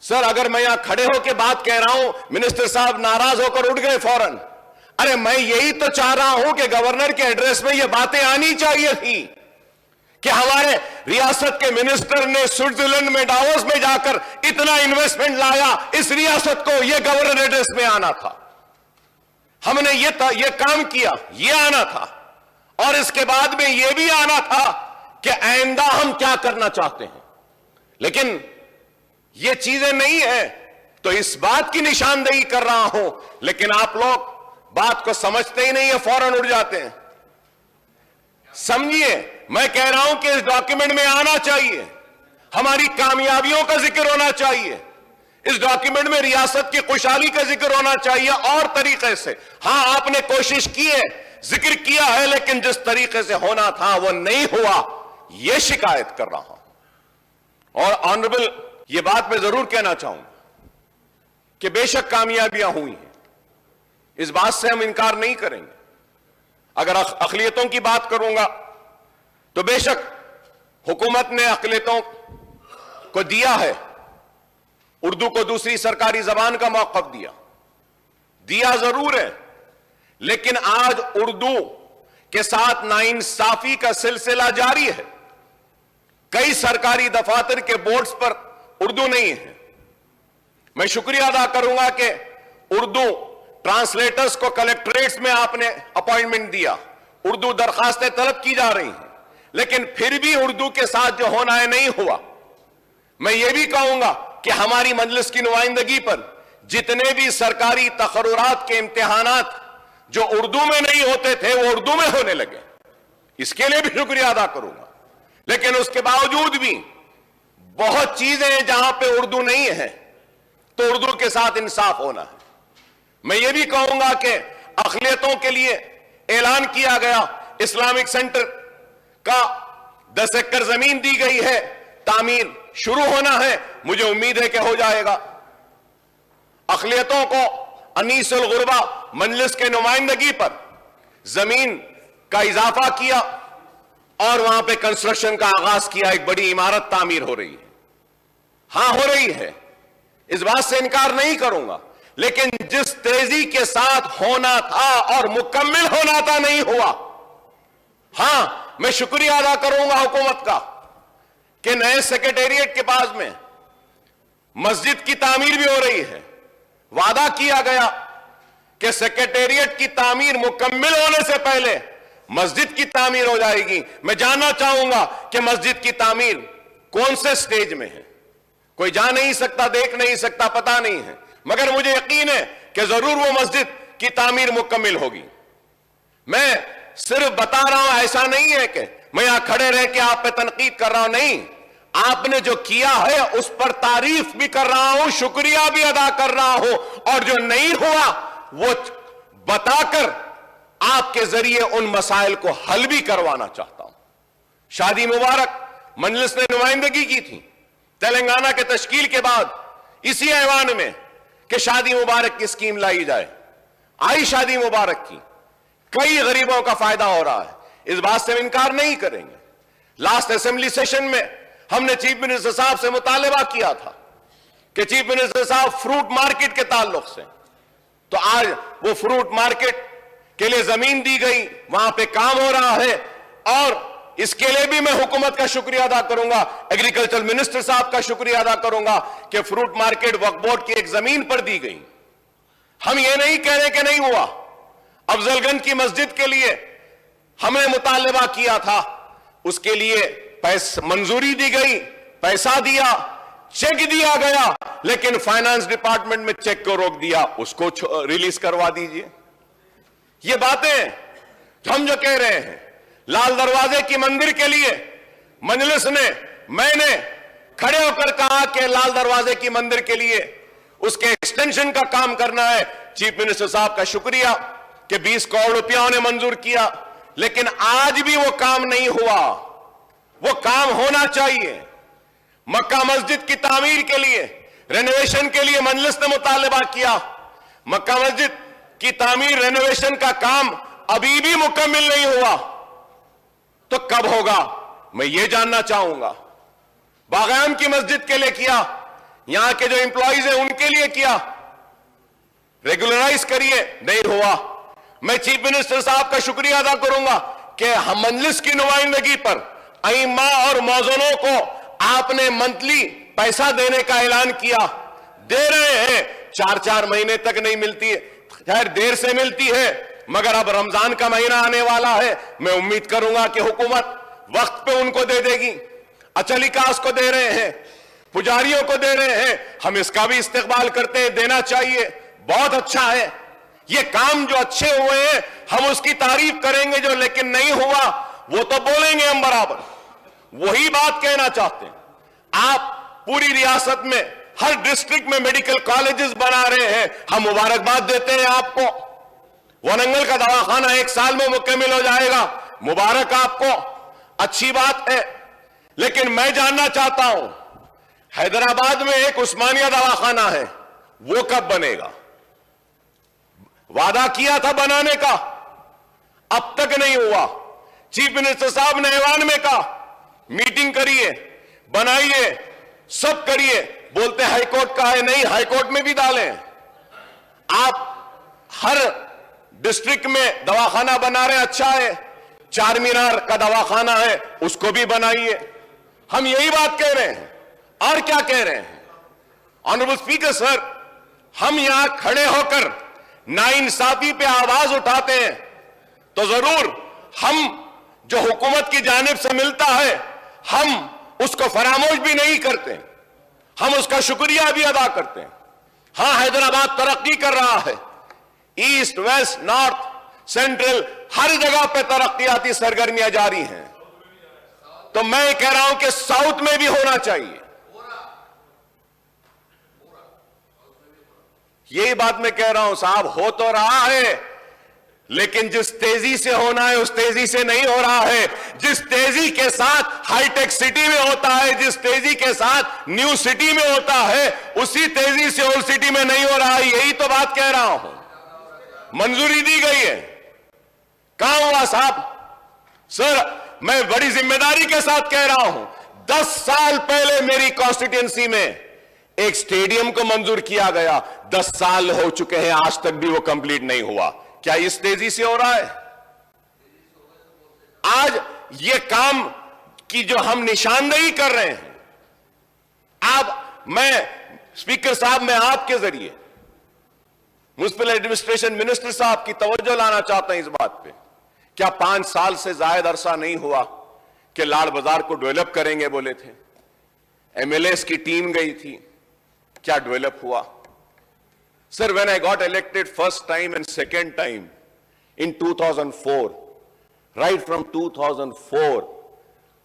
Sir अगर मैं यहां खड़े होकर बात कह रहा हूं, मिनिस्टर साहब नाराज होकर उठ गए फौरन। अरे मैं यही तो चाह रहा हूं कि गवर्नर के एड्रेस में ये बातें आनी चाहिए थी कि हमारे रियासत के मिनिस्टर ने स्विट्जरलैंड में डावोस में जाकर इतना इन्वेस्टमेंट लाया, इस रियासत को यह गवर्नर एड्रेस में आना था। हमने ये काम किया, ये आना था। और इसके बाद में यह भी आना था कि आइंदा हम क्या करना चाहते हैं। लेकिन ये चीजें नहीं है, तो इस बात की निशानदेही कर रहा हूं, लेकिन आप लोग बात को समझते ही नहीं है, फौरन उड़ जाते हैं। समझिए, मैं कह रहा हूं कि इस डॉक्यूमेंट में आना चाहिए, हमारी कामयाबियों का जिक्र होना चाहिए, इस डॉक्यूमेंट में रियासत की खुशहाली का जिक्र होना चाहिए और तरीके से। हां, आपने कोशिश की है, जिक्र किया है, लेकिन जिस तरीके से होना था वो नहीं हुआ, यह शिकायत कर रहा हूं। और ऑनरेबल, यह बात मैं जरूर कहना चाहूंगा कि बेशक कामयाबियां हुई हैं, इस बात से हम इनकार नहीं करेंगे। अगर अक़लियतों की बात करूंगा तो बेशक हुकूमत ने अक़लियतों को दिया है, उर्दू को दूसरी सरकारी जबान का मौक़िफ़ दिया जरूर है, लेकिन आज उर्दू के साथ नाइंसाफी का सिलसिला जारी है। कई सरकारी दफातर के बोर्ड्स पर उर्दू नहीं है। मैं शुक्रिया अदा करूंगा कि उर्दू ट्रांसलेटर्स को कलेक्ट्रेट्स में आपने अपॉइंटमेंट दिया, उर्दू दरखास्तें तलब की जा रही हैं, लेकिन फिर भी उर्दू के साथ जो होना है नहीं हुआ। मैं ये भी कहूंगा कि हमारी मजलिस की नुमाइंदगी पर जितने भी सरकारी तकर्रुरात के इम्तिहानात जो उर्दू में नहीं होते थे वो उर्दू में होने लगे, इसके लिए भी शुक्रिया अदा करूंगा। लेकिन उसके बावजूद भी बहुत चीजें हैं जहां पे उर्दू नहीं है, तो उर्दू के साथ इंसाफ होना है। मैं ये भी कहूंगा कि अक़लियतों के लिए ऐलान किया गया, इस्लामिक सेंटर का 10 एकड़ जमीन दी गई है, तामीर शुरू होना है, मुझे उम्मीद है कि हो जाएगा। अक़लियतों को अनीसुल गुरबा मजलिस के नुमाइंदगी पर जमीन का इजाफा किया और वहां पे कंस्ट्रक्शन का आगाज किया, एक बड़ी इमारत तामीर हो रही है। हां, हो रही है, इस बात से इनकार नहीं करूंगा, लेकिन जिस तेजी के साथ होना था और मुकम्मल होना था नहीं हुआ। हां, मैं शुक्रिया अदा करूंगा हुकूमत का कि नए सेक्रेटेरिएट के पास में मस्जिद की तामीर भी हो रही है। वादा किया गया कि सेक्रेटेरिएट की तामीर मुकम्मल होने से पहले मस्जिद की तामीर हो जाएगी। मैं जानना चाहूंगा कि मस्जिद की तामीर कौन से स्टेज में है। कोई जा नहीं सकता, देख नहीं सकता, पता नहीं है, मगर मुझे यकीन है कि जरूर वो मस्जिद की तामीर मुकम्मल होगी। मैं सिर्फ बता रहा हूं, ऐसा नहीं है कि मैं यहां खड़े रह के आप पे तनकीद कर रहा हूं, नहीं, आपने जो किया है उस पर तारीफ भी कर रहा हूं, शुक्रिया भी अदा कर रहा हूं, और जो नहीं हुआ वो बताकर आपके जरिए उन मसाइल को हल भी करवाना चाहता हूं। शादी मुबारक मजलिस ने नुमाइंदगी की थी तेलंगाना के तश्कील के बाद, इसी ऐवान में कि शादी मुबारक की स्कीम लाई जाए। आई शादी मुबारक की, कई गरीबों का फायदा हो रहा है, इस बात से हम इनकार नहीं करेंगे। लास्ट असेंबली सेशन में हमने चीफ मिनिस्टर साहब से मुतालबा किया था कि चीफ मिनिस्टर साहब फ्रूट मार्केट के ताल्लुक से, तो आज वो फ्रूट मार्केट के लिए जमीन दी गई, वहां पे काम हो रहा है, और इसके लिए भी मैं हुकूमत का शुक्रिया अदा करूंगा, एग्रीकल्चर मिनिस्टर साहब का शुक्रिया अदा करूंगा कि फ्रूट मार्केट वक्फ बोर्ड की एक जमीन पर दी गई। हम ये नहीं कह रहे कि नहीं हुआ। अफजलगंज की मस्जिद के लिए हमने मुतालबा किया था, उसके लिए मंजूरी दी गई, पैसा दिया, चेक दिया गया, लेकिन फाइनेंस डिपार्टमेंट में चेक को रोक दिया, उसको रिलीज करवा दीजिए। ये बातें हम जो कह रहे हैं, लाल दरवाजे की मंदिर के लिए मजलिस ने, मैंने खड़े होकर कहा कि लाल दरवाजे की मंदिर के लिए उसके एक्सटेंशन का काम करना है। चीफ मिनिस्टर साहब का शुक्रिया कि 20 करोड़ रुपया उन्हें मंजूर किया, लेकिन आज भी वो काम नहीं हुआ। वो काम होना चाहिए। मक्का मस्जिद की तामीर के लिए, रेनोवेशन के लिए मजलिस ने मुतालबा किया। मक्का मस्जिद की तामीर, रेनोवेशन का काम अभी भी मुकम्मल नहीं हुआ, तो कब होगा मैं ये जानना चाहूंगा। बागान की मस्जिद के लिए किया यहां के जो एम्प्लॉइज हैं उनके लिए किया, रेगुलराइज करिए, नहीं हुआ। मैं चीफ मिनिस्टर साहब का शुक्रिया अदा करूंगा कि हम मजलिस की नुमाइंदगी पर अइम्मा और मौजूनों को आपने मंथली पैसा देने का ऐलान किया, दे रहे हैं। 4-4 महीने तक नहीं मिलती है, खैर देर से मिलती है, मगर अब रमजान का महीना आने वाला है, मैं उम्मीद करूंगा कि हुकूमत वक्त पे उनको दे देगी। अचलिकास को दे रहे हैं, पुजारियों को दे रहे हैं, हम इसका भी इस्तेकबाल करते हैं, देना चाहिए, बहुत अच्छा है। ये काम जो अच्छे हुए हैं हम उसकी तारीफ करेंगे, जो लेकिन नहीं हुआ वो तो बोलेंगे हम बराबर। वही बात कहना चाहते हैं। आप पूरी रियासत में हर डिस्ट्रिक्ट में मेडिकल कॉलेजेस बना रहे हैं, हम मुबारकबाद देते हैं आपको। वनंगल का दवाखाना 1 साल में मुकम्मल हो जाएगा, मुबारक आपको, अच्छी बात है। लेकिन मैं जानना चाहता हूं, हैदराबाद में एक उस्मानिया दवाखाना है, वो कब बनेगा? वादा किया था बनाने का, अब तक नहीं हुआ। चीफ मिनिस्टर साहब ने ऐवान में कहा मीटिंग करिए, बनाइए, सब करिए, बोलते हाईकोर्ट का है, नहीं हाईकोर्ट में भी डालें। आप हर डिस्ट्रिक्ट में दवाखाना बना रहे हैं, अच्छा है। चार मीनार का दवाखाना है, उसको भी बनाइए। हम यही बात कह रहे हैं, और क्या कह रहे हैं? ऑनरेबल स्पीकर सर, हम यहां खड़े होकर नाइंसाफी पे आवाज उठाते हैं तो जरूर हम जो हुकूमत की जानिब से मिलता है हम उसको फरामोश भी नहीं करते, हम उसका शुक्रिया भी अदा करते हैं। हां, हैदराबाद तरक्की कर रहा है, ईस्ट, वेस्ट, नॉर्थ, सेंट्रल, हर जगह पे तरक्कियाती सरगर्मियां जारी हैं। तो मैं कह रहा हूं कि साउथ में भी होना चाहिए। यही बात मैं कह रहा हूं साहब, हो तो रहा है, लेकिन जिस तेजी से होना है उस तेजी से नहीं हो रहा है। जिस तेजी के साथ हाईटेक सिटी में होता है, जिस तेजी के साथ न्यू सिटी में होता है, उसी तेजी से ओल्ड सिटी में नहीं हो रहा है। यही तो बात कह रहा हूं। मंजूरी दी गई है, कहां हुआ साहब? सर, मैं बड़ी जिम्मेदारी के साथ कह रहा हूं, 10 साल पहले मेरी कॉन्स्टिट्यूएंसी में एक स्टेडियम को मंजूर किया गया, 10 साल हो चुके हैं, आज तक भी वो कंप्लीट नहीं हुआ। क्या इस तेजी से हो रहा है? आज ये काम की जो हम निशानदेही कर रहे हैं, मैं स्पीकर साहब, मैं आपके जरिए म्युनिसिपल एडमिनिस्ट्रेशन मिनिस्टर साहब की तवज्जो लाना चाहता हूं इस बात पे। क्या 5 साल से ज्यादा अरसा नहीं हुआ कि लाल बाजार को डेवलप करेंगे बोले थे, एमएलएस की टीम गई थी, क्या डेवलप हुआ? Sir, when I got elected first time and second time in 2004, right from 2004,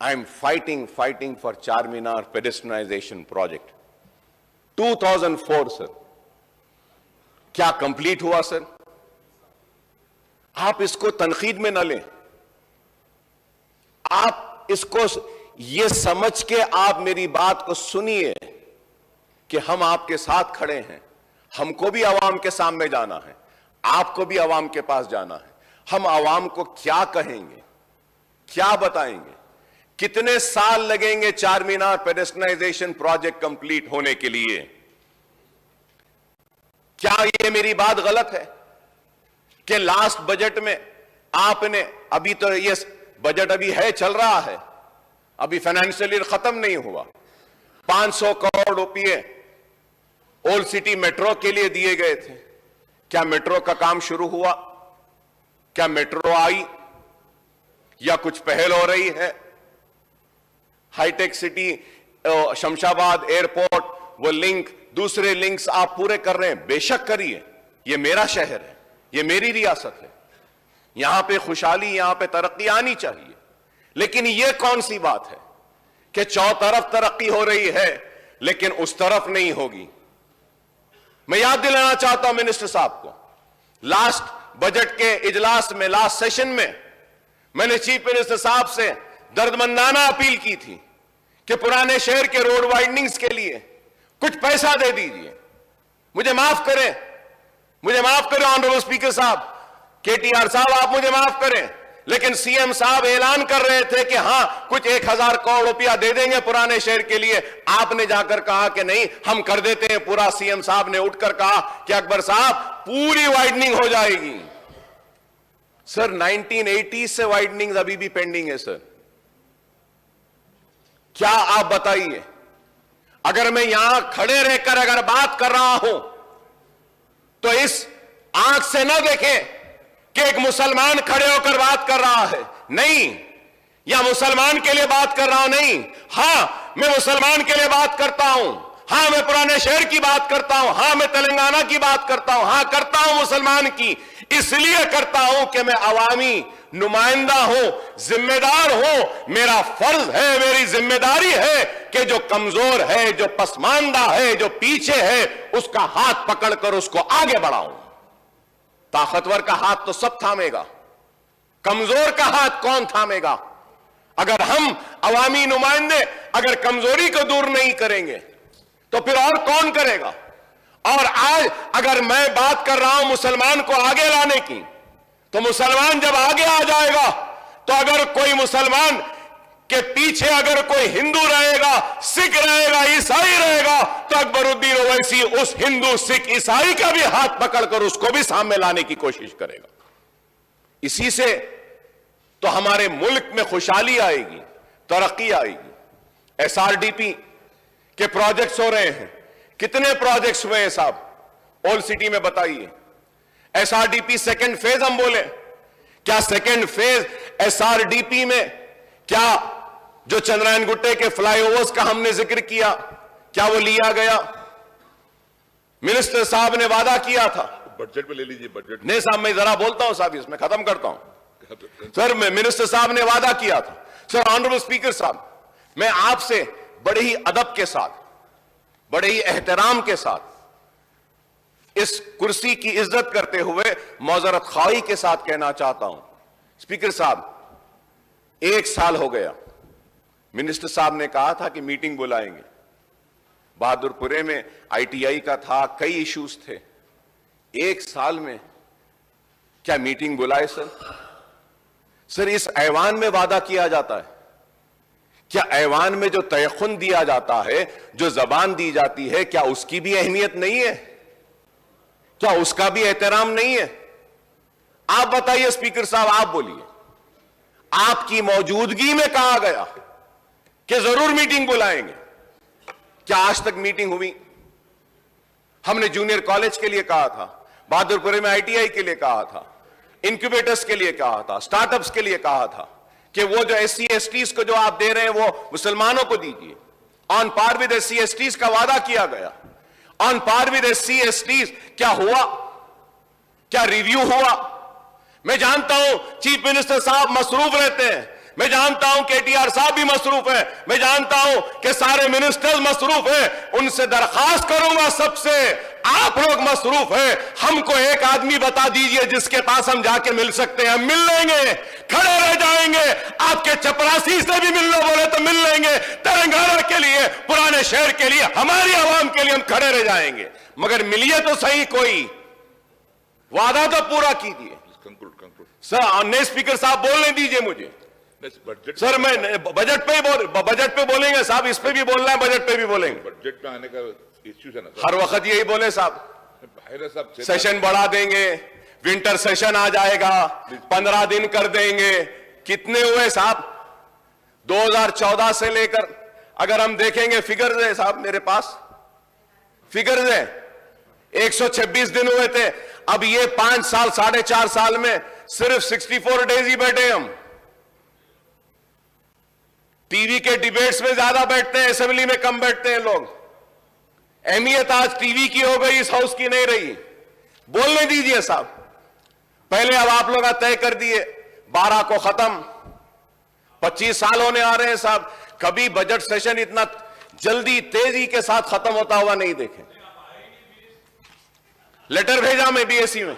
I'm fighting for Charminar pedestrianization project. 2004, sir. क्या कंप्लीट हुआ सर? आप इसको तनकीद में न लें, आप इसको ये समझ के आप मेरी बात को सुनिए कि हम आपके साथ खड़े हैं। हमको भी आवाम के सामने जाना है, आपको भी आवाम के पास जाना है। हम आवाम को क्या कहेंगे, क्या बताएंगे? कितने साल लगेंगे चारमीनार पेडेस्ट्रियनाइजेशन प्रोजेक्ट कंप्लीट होने के लिए? क्या ये मेरी बात गलत है कि लास्ट बजट में आपने, अभी तो ये बजट अभी है, चल रहा है, अभी फाइनेंशियल ईयर खत्म नहीं हुआ, 500 करोड़ रुपए ओल्ड सिटी मेट्रो के लिए दिए गए थे। क्या मेट्रो का काम शुरू हुआ? क्या मेट्रो आई या कुछ पहल हो रही है? हाईटेक सिटी, शमशाबाद एयरपोर्ट, वो लिंक, दूसरे लिंक्स आप पूरे कर रहे हैं, बेशक करिए, ये मेरा शहर है, ये मेरी रियासत है, यहां पे खुशहाली, यहां पे तरक्की आनी चाहिए। लेकिन ये कौन सी बात है कि चौतरफ तरक्की हो रही है लेकिन उस तरफ नहीं होगी? मैं याद दिलाना चाहता हूं मिनिस्टर साहब को, लास्ट बजट के इजलास में, लास्ट सेशन में, मैंने चीफ मिनिस्टर साहब से दर्दमंदाना अपील की थी कि पुराने शहर के रोड वाइडनिंग्स के लिए कुछ पैसा दे दीजिए। मुझे माफ करें ऑनरेबल स्पीकर साहब, केटीआर साहब, आप मुझे माफ करें, लेकिन सीएम साहब ऐलान कर रहे थे कि हां कुछ 1000 करोड़ रुपया दे देंगे पुराने शहर के लिए। आपने जाकर कहा कि नहीं हम कर देते हैं पूरा। सीएम साहब ने उठकर कहा कि अकबर साहब पूरी वाइडनिंग हो जाएगी। सर 1980 से वाइडनिंग अभी भी पेंडिंग है सर। क्या आप बताइए, अगर मैं यहां खड़े रहकर अगर बात कर रहा हूं तो इस आंख से न देखें कि एक मुसलमान खड़े होकर बात कर रहा है, नहीं, या मुसलमान के लिए बात कर रहा हूं, नहीं। हां मैं मुसलमान के लिए बात करता हूं, हां मैं पुराने शहर की बात करता हूं, हां मैं तेलंगाना की बात करता हूं, हां करता हूं मुसलमान की, इसलिए करता हूं कि मैं अवामी नुमाइंदा हूं, जिम्मेदार हूं। मेरा फर्ज है, मेरी जिम्मेदारी है कि जो कमजोर है, जो पसमानदा है, जो पीछे है, उसका हाथ पकड़कर उसको आगे बढ़ाऊं। ताकतवर का हाथ तो सब थामेगा, कमजोर का हाथ कौन थामेगा? अगर हम अवामी नुमाइंदे अगर कमजोरी को दूर नहीं करेंगे तो फिर और कौन करेगा? और आज अगर मैं बात कर रहा हूं मुसलमान को आगे लाने की, तो मुसलमान जब आगे आ जाएगा तो अगर कोई मुसलमान के पीछे अगर कोई हिंदू रहेगा, सिख रहेगा, ईसाई रहेगा, तो अकबरुद्दीन ओवैसी उस हिंदू, सिख, ईसाई का भी हाथ पकड़कर उसको भी सामने लाने की कोशिश करेगा। इसी से तो हमारे मुल्क में खुशहाली आएगी, तरक्की आएगी। एसआरडीपी के प्रोजेक्ट्स हो रहे हैं, कितने प्रोजेक्ट्स हुए हैं साहब ओल्ड सिटी में बताइए। एसआरडीपी सेकेंड फेज हम बोले, क्या सेकेंड फेज एसआरडीपी में क्या जो चंद्रायन गुट्टे के फ्लाईओवर्स का हमने जिक्र किया, क्या वो लिया गया? मिनिस्टर साहब ने वादा किया था, बजट पे ले लीजिए। बजट नहीं साहब मैं जरा बोलता हूं साहब, इसमें खत्म करता हूं। सर मिनिस्टर साहब ने वादा किया था। सर ऑनरेबल स्पीकर साहब, मैं आपसे बड़े ही अदब के साथ, बड़े ही एहतराम के साथ, इस कुर्सी की इज्जत करते हुए मौजरत ख्वाही के साथ कहना चाहता हूं, स्पीकर साहब 1 साल हो गया, मिनिस्टर साहब ने कहा था कि मीटिंग बुलाएंगे। बहादुरपुरे में आईटीआई का था, कई इश्यूज थे। 1 साल में क्या मीटिंग बुलाए सर? सर इस ऐवान में वादा किया जाता है, क्या ऐवान में जो तयखुन दिया जाता है, जो जबान दी जाती है, क्या उसकी भी अहमियत नहीं है? क्या उसका भी एहतराम नहीं है? आप बताइए स्पीकर साहब, आप बोलिए, आपकी मौजूदगी में कहा गया कि जरूर मीटिंग बुलाएंगे, क्या आज तक मीटिंग हुई? हमने जूनियर कॉलेज के लिए कहा था, बहादुरपुरे में आईटीआई के लिए कहा था, इंक्यूबेटर्स के लिए कहा था, स्टार्टअप्स के लिए कहा था कि वो जो एससी एसटीज को जो आप दे रहे हैं वो मुसलमानों को दीजिए। On par with SC STs का वादा किया गया, on par with SC STs क्या हुआ? क्या रिव्यू हुआ? मैं जानता हूं चीफ मिनिस्टर साहब मसरूफ रहते हैं, मैं जानता हूं केटीआर साहब भी मसरूफ है, मैं जानता हूं कि सारे मिनिस्टर्स मसरूफ हैं। उनसे दरखास्त करूंगा सबसे, आप लोग मसरूफ हैं, हमको एक आदमी बता दीजिए जिसके पास हम जाके मिल सकते हैं, हम मिल लेंगे, खड़े रह जाएंगे। आपके चपरासी से भी मिलना बोले तो मिल लेंगे, तेलंगाना के लिए, पुराने शहर के लिए, हमारी आवाम के लिए हम खड़े रह जाएंगे। मगर मिलिए तो सही, कोई वादा तो पूरा कीजिए। सर नए स्पीकर साहब बोलने दीजिए मुझे। सर मैं बजट पे बोलेंगे साहब, इस पे भी बोलना है, बजट पे भी बोलेंगे। बजट में आने का इश्यू है ना, हर वक्त यही बोले साहब, सेशन बढ़ा देंगे, विंटर सेशन आ जाएगा, 15 दिन कर देंगे। कितने हुए साहब 2014 से लेकर? अगर हम देखेंगे फिगर्स है साहब, मेरे पास फिगर्स है, 126 दिन हुए थे। अब ये 5 साल 4.5 साल में सिर्फ 64 डेज ही बैठे हम। टीवी के डिबेट्स में ज्यादा बैठते हैं, असेंबली में कम बैठते हैं लोग। अहमियत आज टीवी की हो गई, इस हाउस की नहीं रही। बोलने दीजिए साहब, पहले अब आप लोग तय कर दिए 12 को खत्म, 25 साल होने आ रहे हैं साहब, कभी बजट सेशन इतना जल्दी तेजी के साथ खत्म होता हुआ नहीं देखे। लेटर भेजा मैं बीएससी में,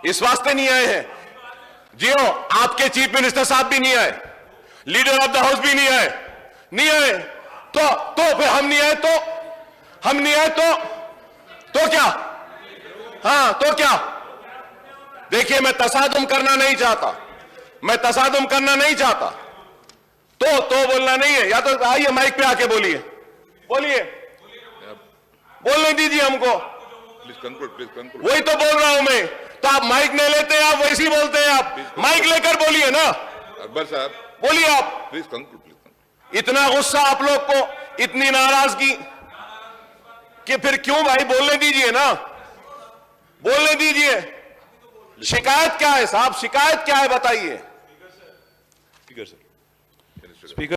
इस वास्ते नहीं आए हैं जियो, आपके चीफ मिनिस्टर साहब भी नहीं आए, लीडर ऑफ द हाउस भी नहीं आए, नहीं आए तो फिर हम नहीं आए तो क्या? हाँ तो क्या? देखिए मैं तसादुम करना नहीं चाहता, मैं तसादुम करना नहीं चाहता, तो बोलना नहीं है, या तो आइए माइक पे आके बोलिए, बोलिए, बोलने दीजिए हमको। Please conclude, please conclude. वही तो बोल रहा हूं मैं, तो आप माइक नहीं लेते, आप वैसे ही बोलते हैं। आप माइक लेकर बोलिए ना, अकबर साहब, बोलिए आप। Please conclude, please conclude. इतना गुस्सा आप लोग को, इतनी नाराजगी कि फिर क्यों भाई, बोलने दीजिए ना, बोलने दीजिए। शिकायत क्या है साहब, शिकायत क्या है बताइए। Speaker sir, speaker